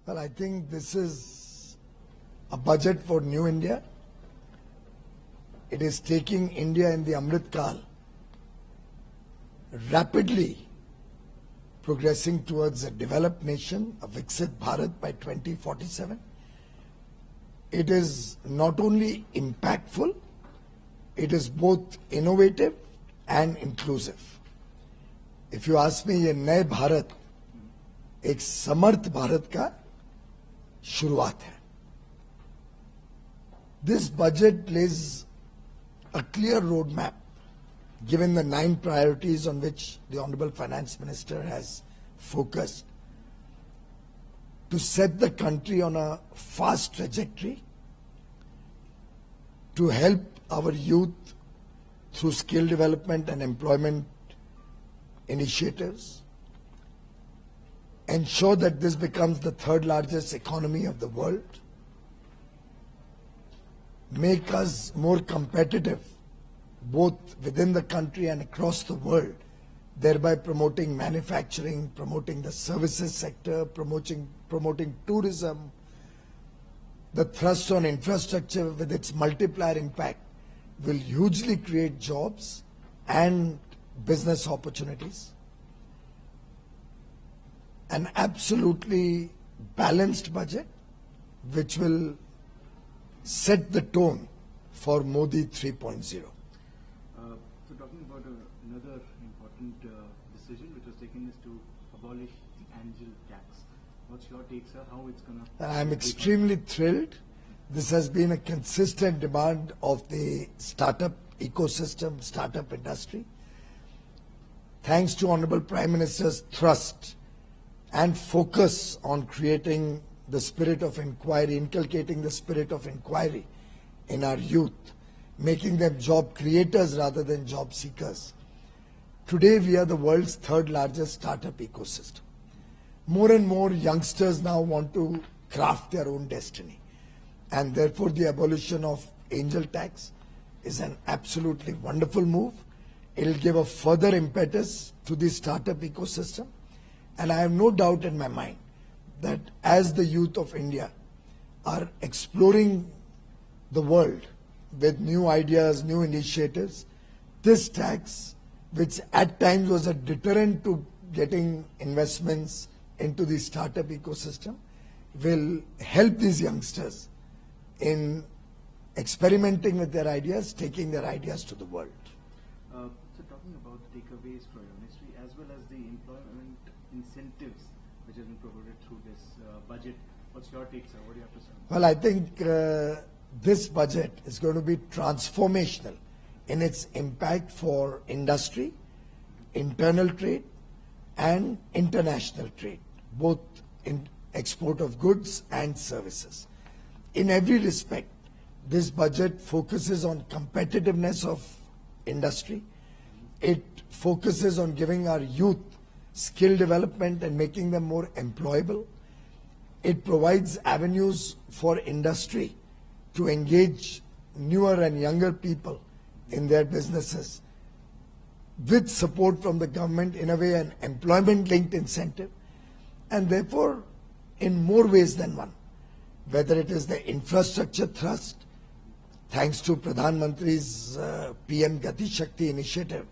Well, I think this is a budget for New India. It is taking India in the Amrit Kal rapidly progressing towards a developed nation, a Viksit Bharat by 2047. It is not only impactful, it is both innovative and inclusive. If you ask me, ये नए भारत एक समर्थ भारत का शुरुआत है. This budget lays a clear roadmap given the 9 priorities on which the Honorable Finance Minister has focused to set the country on a fast trajectory, to help our youth through skill development and employment initiatives, ensure that this becomes the 3rd largest economy of the world, make us more competitive both within the country and across the world, thereby promoting manufacturing, promoting the services sector, promoting tourism. The thrust on infrastructure with its multiplier impact will hugely create jobs and business opportunities. An absolutely balanced budget which will set the tone for Modi 3.0. So talking about another important decision which was taken is to abolish the angel tax. What's your take, sir? How it's going to... I'm extremely thrilled. This has been a consistent demand of the startup ecosystem, startup industry. Thanks to Honorable Prime Minister's thrust and focus on creating the spirit of inquiry, inculcating the spirit of inquiry in our youth, making them job creators rather than job seekers. Today we are the world's 3rd largest startup ecosystem. More and more youngsters now want to craft their own destiny, and therefore the abolition of angel tax is an absolutely wonderful move. It will give a further impetus to the startup ecosystem, and I have no doubt in my mind that as the youth of India are exploring the world with new ideas, new initiatives, this tax, which at times was a deterrent to getting investments into the startup ecosystem, will help these youngsters in experimenting with their ideas, taking their ideas to the world. So talking about takeaways for your ministry as well as the employment incentives which have been provided through this budget, what's your take, sir? What do you have to say? Well, I think this budget is going to be transformational in its impact for industry, internal trade and international trade, both in export of goods and services. In every respect, this budget focuses on competitiveness of industry. It focuses on giving our youth skill development and making them more employable. It provides avenues for industry to engage newer and younger people in their businesses with support from the government, in a way an employment-linked incentive, and therefore in more ways than one. Whether it is the infrastructure thrust, thanks to Pradhan Mantri's PM Gati Shakti initiative,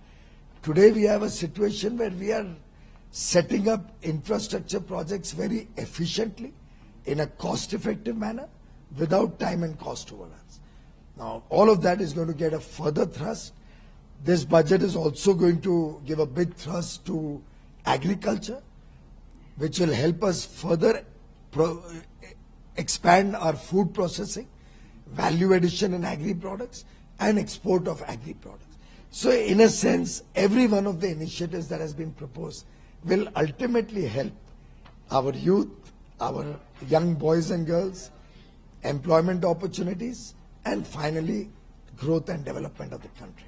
today we have a situation where we are setting up infrastructure projects very efficiently in a cost-effective manner without time and cost overruns. Now, all of that is going to get a further thrust. This budget is also going to give a big thrust to agriculture, which will help us further expand our food processing, value addition in agri products, and export of agri products. So, in a sense, every one of the initiatives that has been proposed will ultimately help our youth, our young boys and girls, employment opportunities, and finally growth and development of the country.